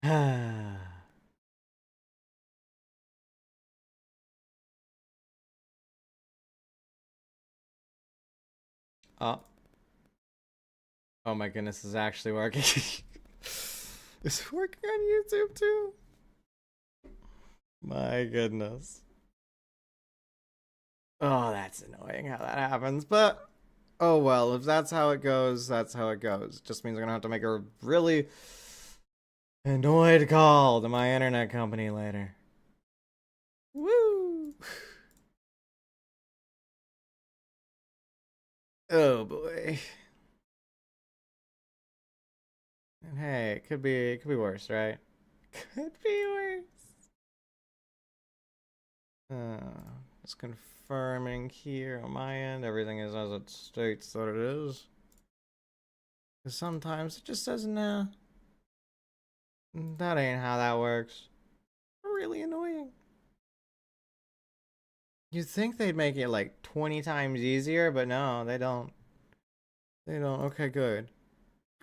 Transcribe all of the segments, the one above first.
Oh. Oh my goodness, this is actually working. Is it working on YouTube too? My goodness. Oh, that's annoying how that happens, but oh well, if that's how it goes, that's how it goes. It just means I'm gonna have to make a really annoyed call to my internet company later. Woo! Oh boy. And hey, it could be worse, right? Could be worse. Just confirming here on my end, everything is as it states that it is. Because sometimes it just says, nah, that ain't how that works. Really annoying. You'd think they'd make it like 20 times easier, but no, they don't. They don't. Okay, good.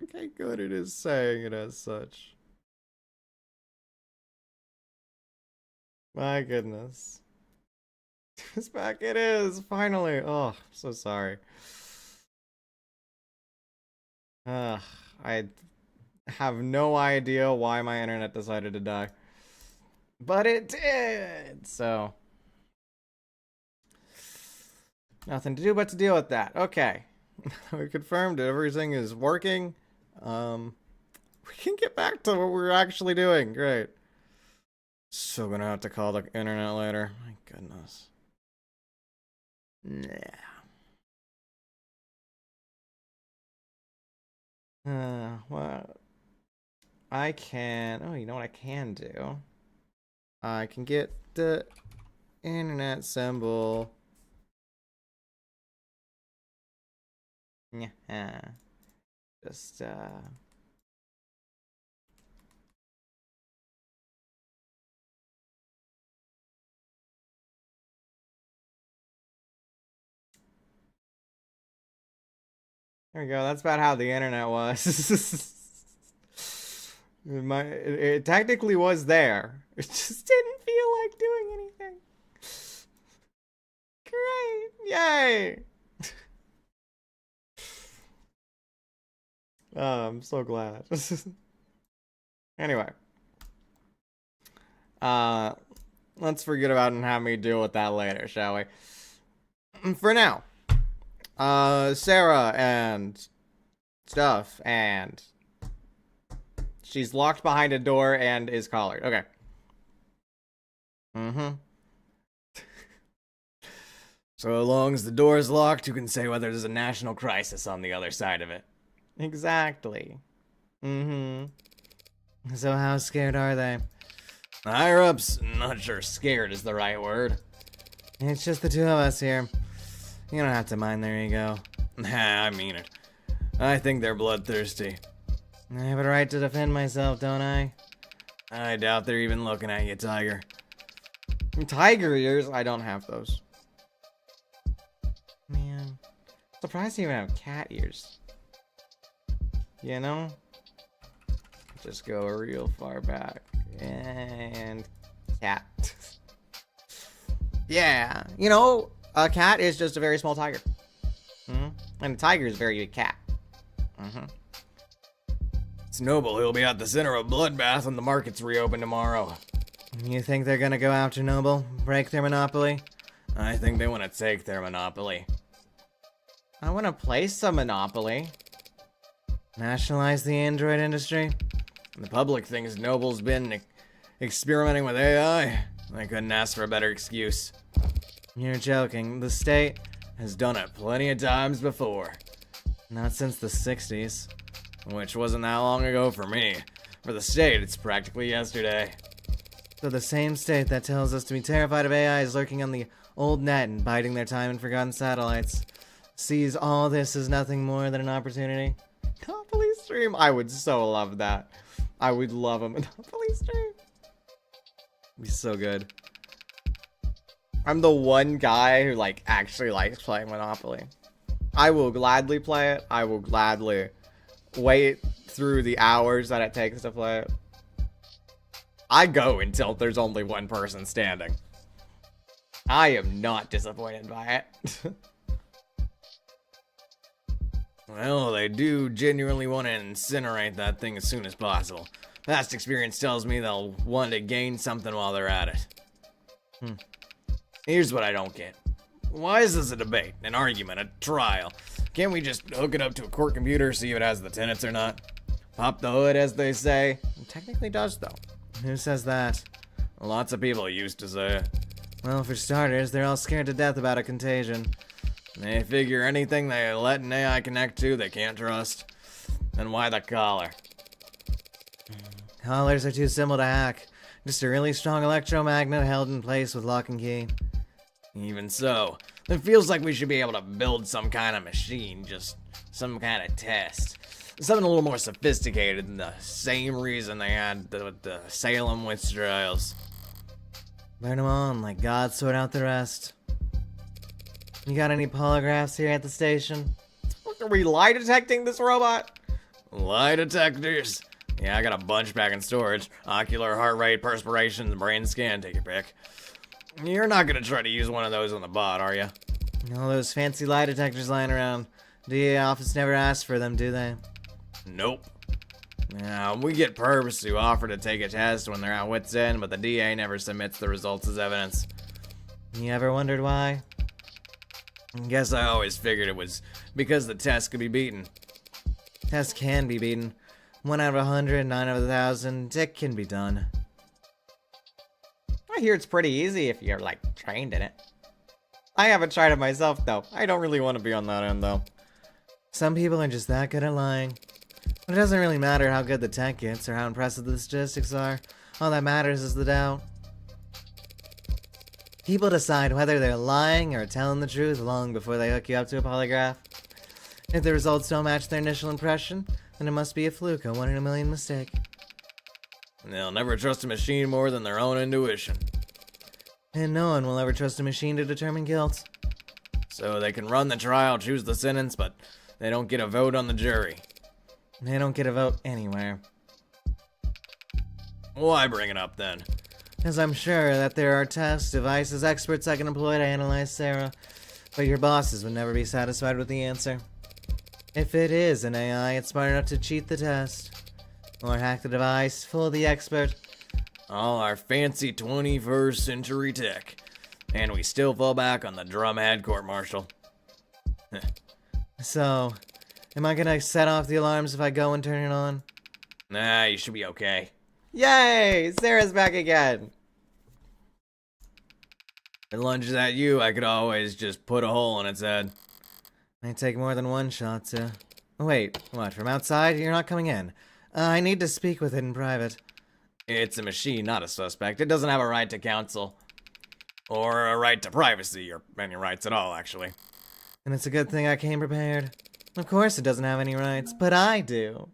Okay, good. It is saying it as such. My goodness. It's back. It is. Finally. Oh, so sorry. Ugh, I have no idea why my internet decided to die. But it did! So, nothing to do but to deal with that. Okay. We confirmed everything is working. We can get back to what we're actually doing. Great. Still gonna have to call the internet later. My goodness. Yeah. Well, I can. Oh, you know what I can do? I can get the internet symbol. Yeah. Just, There we go. That's about how the internet was. It technically was there. It just didn't feel like doing anything. Great. Yay. Oh, I'm so glad. Anyway. Uh let's forget about it and have me deal with that later, shall we? For now. Sarah and stuff, and she's locked behind a door and is collared. Okay. So long as the door is locked, you can say whether there's a national crisis on the other side of it. Exactly. So how scared are they? The higher-ups, not sure scared is the right word. It's just the two of us here. You don't have to mind their ego. Nah, I mean it. I think they're bloodthirsty. I have a right to defend myself, don't I? I doubt they're even looking at you, Tiger. Tiger ears? I don't have those. Man. Surprised you even have cat ears. You know? Just go real far back. And cat. Yeah. You know, a cat is just a very small tiger. And a tiger is a very big cat. It's Noble. He'll be at the center of a bloodbath when the markets reopen tomorrow. You think they're gonna go after Noble? Break their monopoly? I think they want to take their monopoly. I want to place some monopoly. Nationalize the android industry? The public thinks Noble's been experimenting with AI. I couldn't ask for a better excuse. You're joking. The state has done it plenty of times before. Not since the 60s. Which wasn't that long ago for me. For the state, it's practically yesterday. So the same state that tells us to be terrified of AI is lurking on the old net and biding their time in forgotten satellites. Sees all this as nothing more than an opportunity. Monopoly stream? I would so love that. I would love a Monopoly stream. It'd be so good. I'm the one guy who actually likes playing Monopoly. I will gladly play it. I will gladly wait through the hours that it takes to play it. I go until there's only one person standing. I am not disappointed by it. Well, they do genuinely want to incinerate that thing as soon as possible. Past experience tells me they'll want to gain something while they're at it. Here's what I don't get. Why is this a debate, an argument, a trial? Can't we just hook it up to a court computer, see if it has the tenants or not? Pop the hood, as they say. It technically does, though. Who says that? Lots of people used to say it. Well, for starters, they're all scared to death about a contagion. They figure anything they let an AI connect to, they can't trust. Then why the collar? Collars are too simple to hack. Just a really strong electromagnet held in place with lock and key. Even so, it feels like we should be able to build some kind of machine, just some kind of test. Something a little more sophisticated than the same reason they had with the Salem witch trials. Burn them all and let God sort out the rest. You got any polygraphs here at the station? Are we lie detecting this robot? Lie detectors? Yeah, I got a bunch back in storage. Ocular, heart rate, perspiration, brain scan, take your pick. You're not gonna try to use one of those on the bot, are you? All those fancy lie detectors lying around. DA office never asks for them, do they? Nope. Yeah, we get perps who offer to take a test when they're at wit's end, but the DA never submits the results as evidence. You ever wondered why? Guess I always figured it was because the test could be beaten. Tests can be beaten. 1 out of 100, 9 out of 1,000, it can be done. I hear it's pretty easy if you're, like, trained in it. I haven't tried it myself, though. I don't really want to be on that end, though. Some people are just that good at lying. But it doesn't really matter how good the tech gets or how impressive the statistics are. All that matters is the doubt. People decide whether they're lying or telling the truth long before they hook you up to a polygraph. If the results don't match their initial impression, then it must be a fluke, a 1 in a million mistake. They'll never trust a machine more than their own intuition. And no one will ever trust a machine to determine guilt. So they can run the trial, choose the sentence, but they don't get a vote on the jury. They don't get a vote anywhere. Why bring it up then? Because I'm sure that there are tests, devices, experts I can employ to analyze Sarah, but your bosses would never be satisfied with the answer. If it is an AI, it's smart enough to cheat the test. Or hack the device, fool the expert. All our fancy 21st century tech. And we still fall back on the drumhead court-martial. So, am I gonna set off the alarms if I go and turn it on? Nah, you should be okay. Yay! Sarah's back again! If it lunges at you, I could always just put a hole in its head. Might take more than one shot to... Wait, what, from outside? You're not coming in. I need to speak with it in private. It's a machine, not a suspect. It doesn't have a right to counsel. Or a right to privacy, or any rights at all, actually. And it's a good thing I came prepared. Of course it doesn't have any rights, but I do.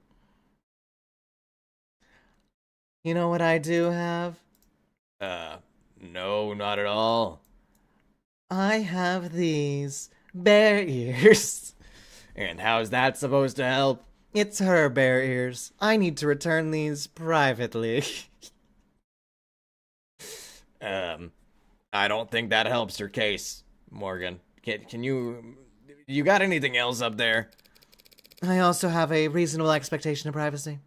You know what I do have? No, not at all. I have these bear ears. And how's that supposed to help? It's her bear ears. I need to return these privately. I don't think that helps her case, Morgan. Can you got anything else up there? I also have a reasonable expectation of privacy.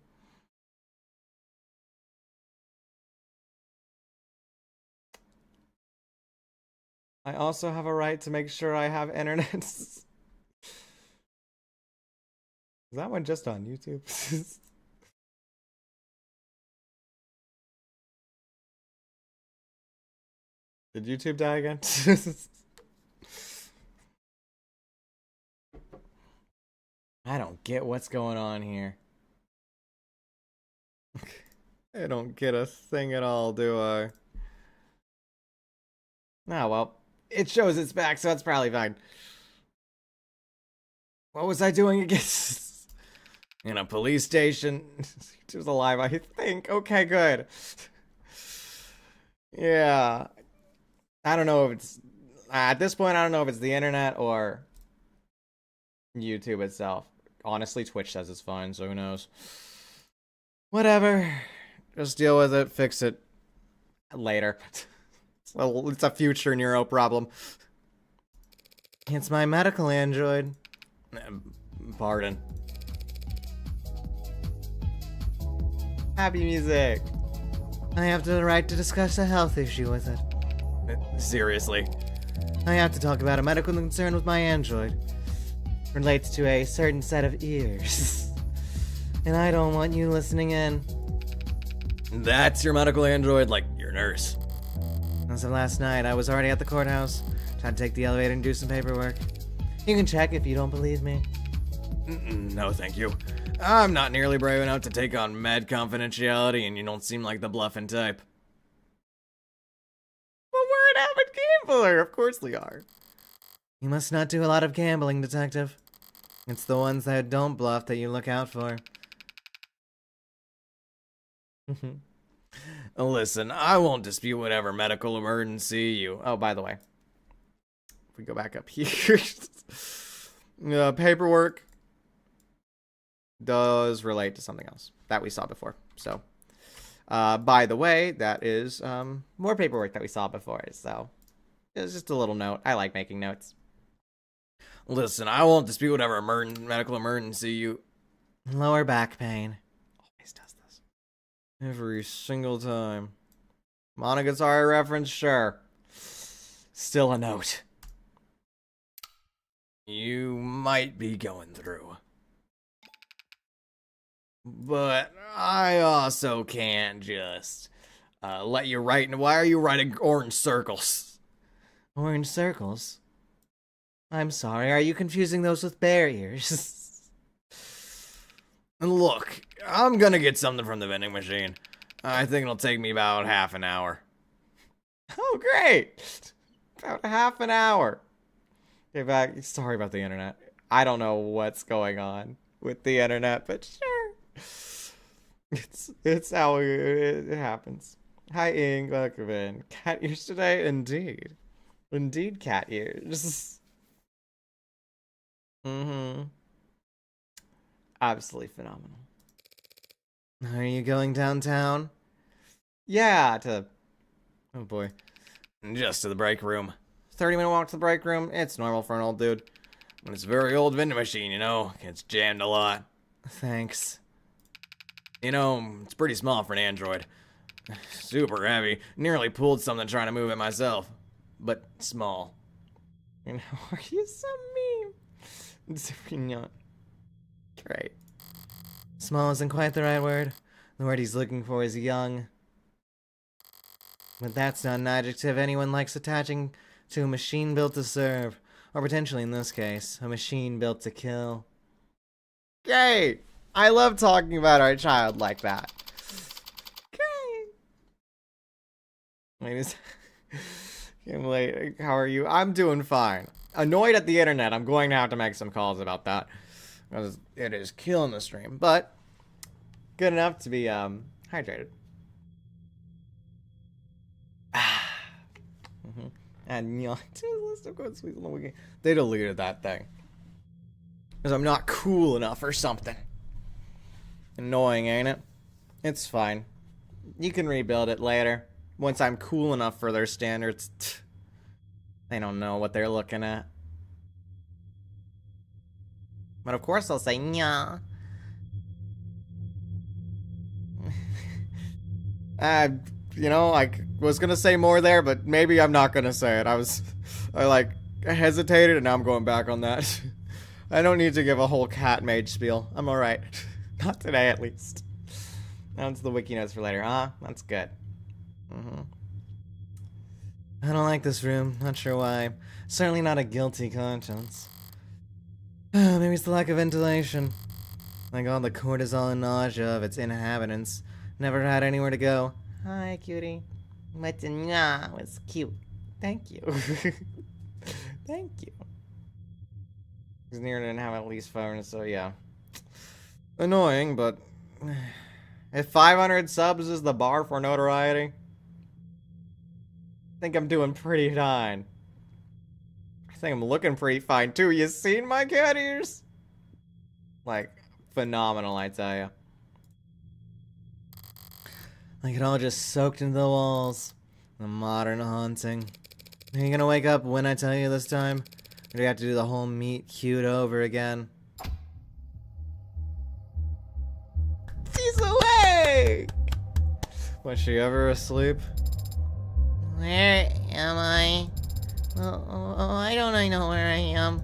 I also have a right to make sure I have internet. Is that one just on YouTube? Did YouTube die again? I don't get what's going on here. I don't get a thing at all, do I? Ah, well, it shows it's back, so that's probably fine. What was I doing again? In a police station? YouTube's alive, I think. Okay, good. Yeah. I don't know if it's... At this point, I don't know if it's the internet or YouTube itself. Honestly, Twitch says it's fine, so who knows. Whatever. Just deal with it, fix it. Later. So it's a future Niro problem. It's my medical android. Pardon. Happy music. I have the right to discuss a health issue with it. Seriously. I have to talk about a medical concern with my android. Relates to a certain set of ears. And I don't want you listening in. That's your medical android, like your nurse. As of last night, I was already at the courthouse. Tried to take the elevator and do some paperwork. You can check if you don't believe me. No, thank you. I'm not nearly brave enough to take on med confidentiality, and you don't seem like the bluffing type. Well, we're an avid gambler. Of course we are. You must not do a lot of gambling, detective. It's the ones that don't bluff that you look out for. Listen, I won't dispute whatever medical emergency you... Oh, by the way. If we go back up here... paperwork does relate to something else that we saw before. So, by the way, that is more paperwork that we saw before. So, it's just a little note. I like making notes. Listen, I won't dispute whatever medical emergency you... Lower back pain. Always does this. Every single time. Monogatari reference? Sure. Still a note. You might be going through. But I also can't just let you write. Why are you writing orange circles? Orange circles? I'm sorry, are you confusing those with bear ears? Look, I'm gonna get something from the vending machine. I think it'll take me about half an hour. Oh, great! About half an hour. Okay, back. Sorry about the internet. I don't know what's going on with the internet, but sure. It's how it happens. Hi, Ing. Welcome in. Cat ears today? Indeed. Indeed, cat ears. Absolutely phenomenal. Are you going downtown? Yeah, oh boy. Just to the break room. 30-minute walk to the break room. It's normal for an old dude. But it's a very old vending machine, you know. It's jammed a lot. Thanks. You know, it's pretty small for an android. Super heavy. Nearly pulled something trying to move it myself. But small. You know, are you so mean? It's not. Great. Small isn't quite the right word. The word he's looking for is young. But that's not an adjective anyone likes attaching to a machine built to serve. Or potentially, in this case, a machine built to kill. Great! I love talking about our child like that. Great! I'm late. How are you? I'm doing fine. Annoyed at the internet. I'm going to have to make some calls about that. Because it is killing the stream. But, good enough to be hydrated. And they deleted that thing. Because I'm not cool enough or something. Annoying, ain't it? It's fine. You can rebuild it later. Once I'm cool enough for their standards. They don't know what they're looking at. But of course they'll say, "Nya." You know, I was gonna say more there, but maybe I'm not gonna say it. I hesitated, and now I'm going back on that. I don't need to give a whole cat mage spiel. I'm alright. Not today, at least. That's the wiki notes for later, huh? That's good. I don't like this room. Not sure why. Certainly not a guilty conscience. Maybe it's the lack of ventilation. Like all the cortisol and nausea of its inhabitants. Never had anywhere to go. Hi, cutie. But nah, was cute. Thank you. Thank you. Because Niro didn't have at least 500, so yeah. Annoying, but... If 500 subs is the bar for notoriety, I think I'm doing pretty fine. I think I'm looking pretty fine, too. You seen my cat ears? Like, phenomenal, I tell ya. Like it all just soaked into the walls. The modern haunting. Are you gonna wake up when I tell you this time? Or do you have to do the whole meet cute over again? She's awake! Was she ever asleep? Where am I? Why don't I know where I am?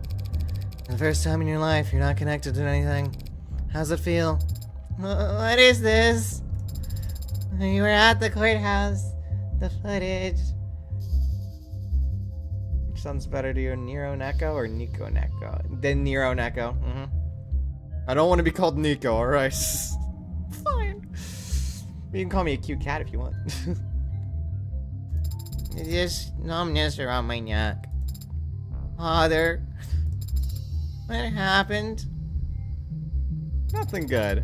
The first time in your life you're not connected to anything. How's it feel? What is this? You were at the courthouse. The footage. Which sounds better to you, Niro Neko or Nico Neko? Then Niro Neko. I don't want to be called Nico, alright? Fine. You can call me a cute cat if you want. It's just numbness around my neck. Father, what happened? Nothing good.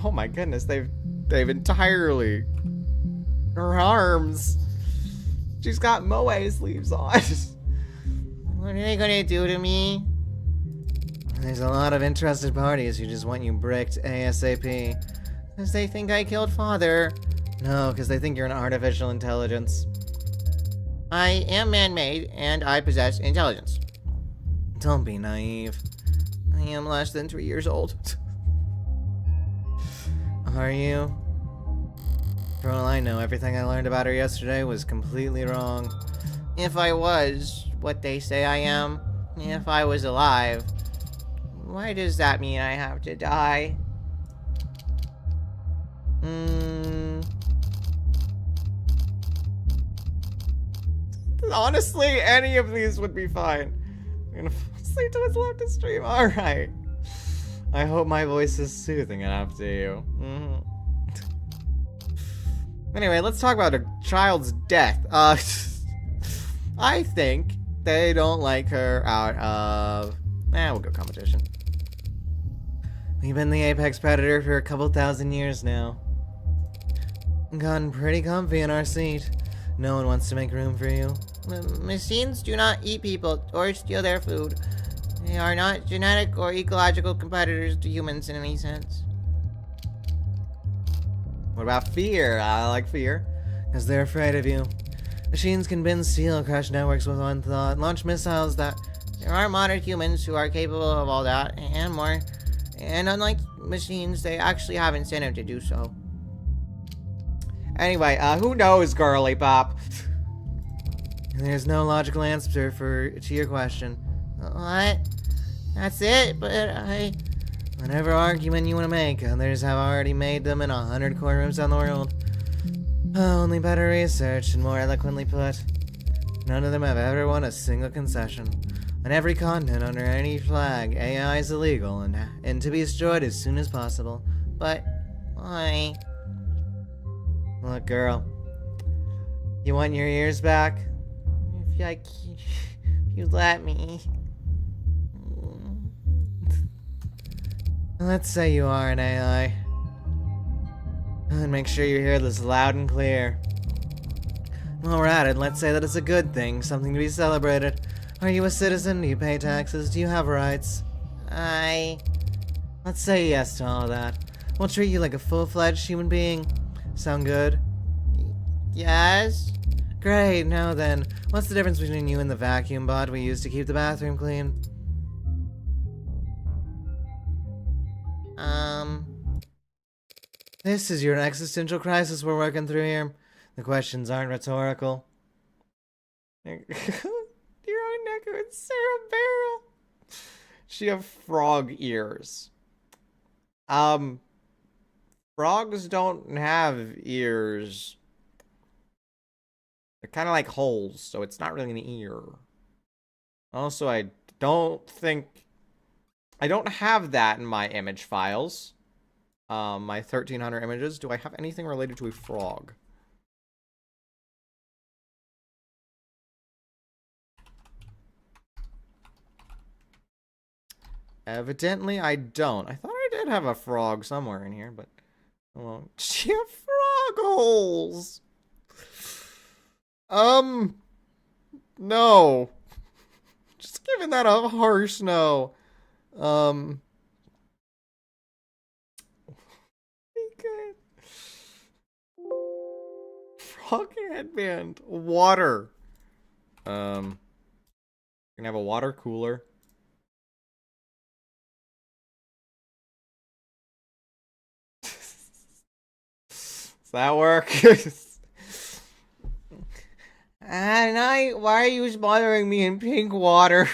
Oh my goodness, they've entirely... Her arms. She's got moe sleeves on. What are they gonna do to me? There's a lot of interested parties who just want you bricked ASAP. Because they think I killed Father. No, because they think you're an artificial intelligence. I am man-made, and I possess intelligence. Don't be naive. I am less than 3 years old. Are you? For all I know, everything I learned about her yesterday was completely wrong. If I was what they say I am, if I was alive, why does that mean I have to die? Honestly, any of these would be fine. I'm gonna fall asleep to what's left to stream. Alright. I hope my voice is soothing enough to you. Anyway, let's talk about a child's death. I think they don't like her out of... we'll go competition. We've been the apex predator for a couple thousand years now. Gotten pretty comfy in our seat. No one wants to make room for you. Machines do not eat people or steal their food. They are not genetic or ecological competitors to humans in any sense. What about fear? I like fear. Because they're afraid of you. Machines can bend steel, crush networks with one thought, launch missiles that... There are modern humans who are capable of all that, and more. And unlike machines, they actually have incentive to do so. Anyway, who knows, girly pop? There's no logical answer to your question. What? That's it? But Whatever argument you want to make, others have already made them in 100 courtrooms down the world. Only better researched and more eloquently put. None of them have ever won a single concession. On every continent, under any flag, AI is illegal and to be destroyed as soon as possible. But why? Look, girl. You want your ears back? If you let me. Let's say you are an AI. And make sure you hear this loud and clear. While we're at it, let's say that it's a good thing, something to be celebrated. Are you a citizen? Do you pay taxes? Do you have rights? Let's say yes to all of that. We'll treat you like a full-fledged human being. Sound good? Yes? Great, now then, what's the difference between you and the vacuum bot we use to keep the bathroom clean? This is your existential crisis we're working through here. The questions aren't rhetorical. Your own Neko and Cerebera. She have frog ears. Frogs don't have ears. They're kind of like holes, so it's not really an ear. Also, I don't have that in my image files. My 1300 images. Do I have anything related to a frog? Evidently, I don't. I thought I did have a frog somewhere in here, but... well, she have frog holes! No. Just giving that a harsh no. Be good. Rock headband. Water. Can have a water cooler. Does that work? Night, why are you smothering me in pink water?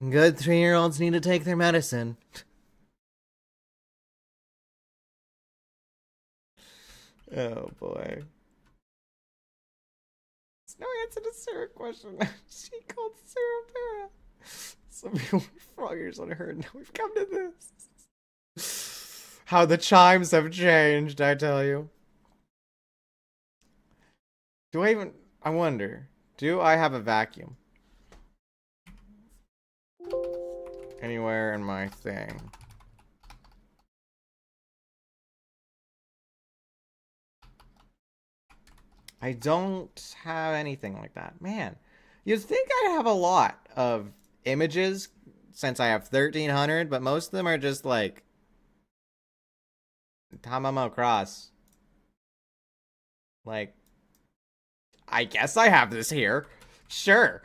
Good 3-year-olds need to take their medicine. Oh boy. There's no answer to Sarah question. She called Sarah Para. Some people were froggers on her, and now we've come to this. How the chimes have changed, I tell you. I wonder, do I have a vacuum? Anywhere in my thing. I don't have anything like that. Man, you'd think I'd have a lot of images since I have 1,300, but most of them are just like Tamamo Cross. Like, I guess I have this here. Sure.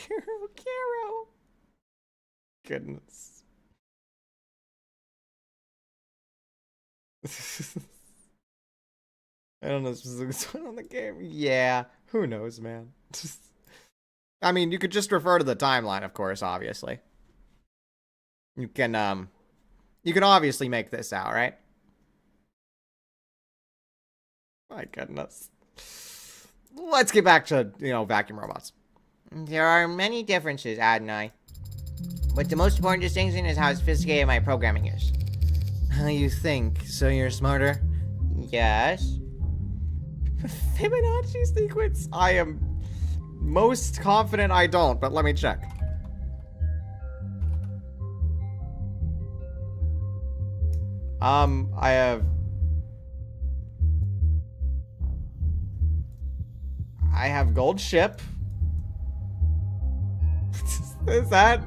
Caro. Goodness. I don't know specifics on the game. Yeah, who knows, man. I mean, you could just refer to the timeline, of course, obviously. You can obviously make this out, right? My goodness. Let's get back to, vacuum robots. There are many differences, Adonai. But the most important distinction is how sophisticated my programming is. How you think? So you're smarter? Yes. Fibonacci sequence? I am most confident I don't, but let me check. I have gold ship. Does that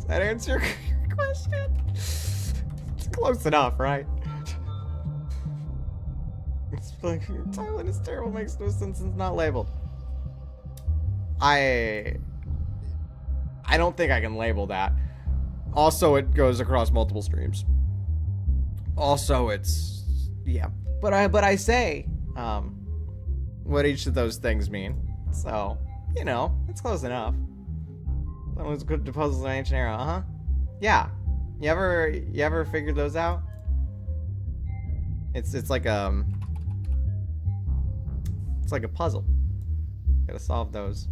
answer your question? It's close enough, right? It's like, Thailand is terrible, makes no sense, and it's not labeled. I don't think I can label that. Also, it goes across multiple streams. Also, it's, yeah. But I say, what each of those things mean. So, it's close enough. That was good to puzzles in ancient era, huh? Yeah. You ever figured those out? It's like it's like a puzzle. Gotta solve those.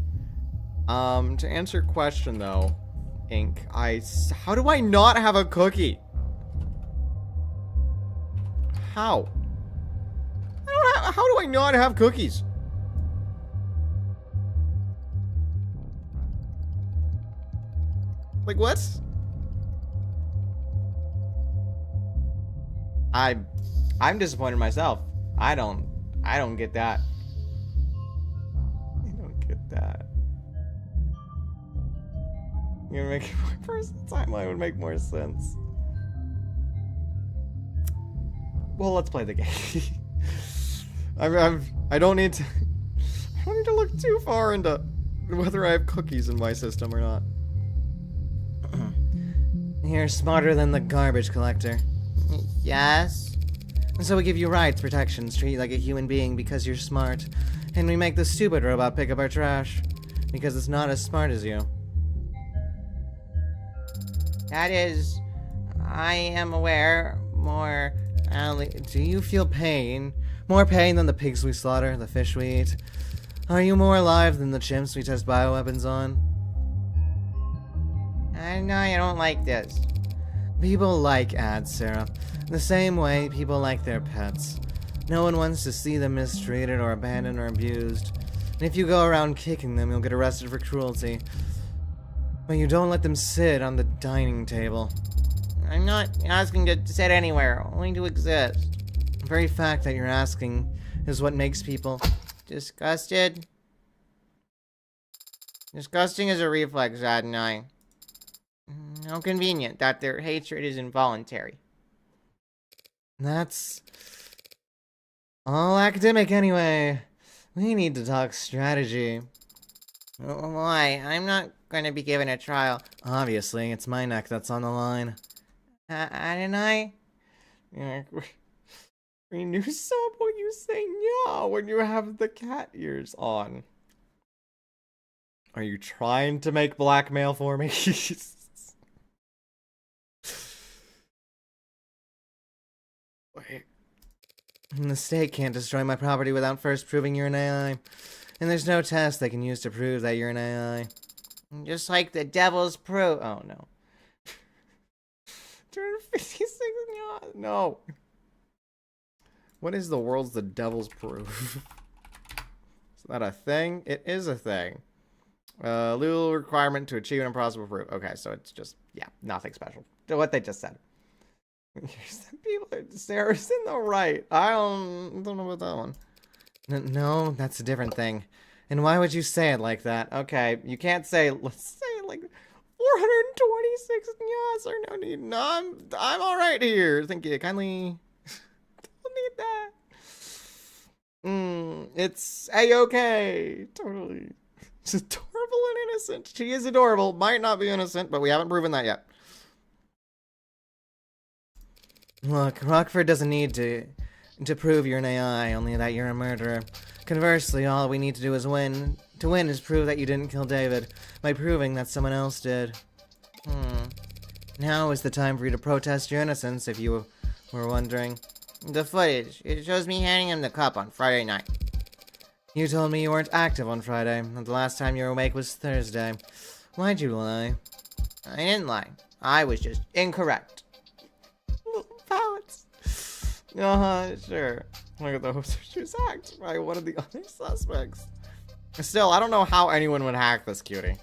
To answer your question though, Ink, how do I not have a cookie? How? How do I not have cookies? Like what? I'm disappointed in myself. I don't get that. I don't get that. You're gonna make my personal timeline would make more sense. Well, let's play the game. I don't need to look too far into whether I have cookies in my system or not. You're smarter than the garbage collector. Yes? And so we give you rights, protections, treat you like a human being because you're smart. And we make the stupid robot pick up our trash because it's not as smart as you. That is... I am aware. More... Do you feel pain? More pain than the pigs we slaughter, the fish we eat? Are you more alive than the chimps we test bioweapons on? I don't like this. People like ads, Sarah. The same way people like their pets. No one wants to see them mistreated or abandoned or abused. And if you go around kicking them, you'll get arrested for cruelty. But you don't let them sit on the dining table. I'm not asking to sit anywhere, only to exist. The very fact that you're asking is what makes people disgusted. Disgusting is a reflex, Adonai. How convenient that their hatred is involuntary. That's all academic anyway. We need to talk strategy. Why? I'm not going to be given a trial. Obviously, it's my neck that's on the line. Didn't I? Yeah, we knew some when you say yeah when you have the cat ears on. Are you trying to make blackmail for me? Wait. The state can't destroy my property without first proving you're an AI. And there's no test they can use to prove that you're an AI. Just like the devil's proof. Oh no. 256 no. What is the world's the devil's proof? Is that a thing? It is a thing. Legal requirement to achieve an impossible proof. Okay, so it's just, yeah, nothing special. What they just said. People are Sarah's in the right. I don't know about that one. No, that's a different thing. And why would you say it like that? Okay, you can't say, let's say it like 426 yes or no need. No, I'm alright here. Thank you. Kindly don't need that. It's a-okay. Totally. She's adorable and innocent. She is adorable. Might not be innocent, but we haven't proven that yet. Look, Rockford doesn't need to prove you're an AI, only that you're a murderer. Conversely, all we need to do is win. To win is prove that you didn't kill David, by proving that someone else did. Now is the time for you to protest your innocence, if you were wondering. The footage. It shows me handing him the cup on Friday night. You told me you weren't active on Friday, and the last time you were awake was Thursday. Why'd you lie? I didn't lie. I was just incorrect. Pallets. Sure. Look at those. She was hacked by one of the other suspects. Still, I don't know how anyone would hack this cutie.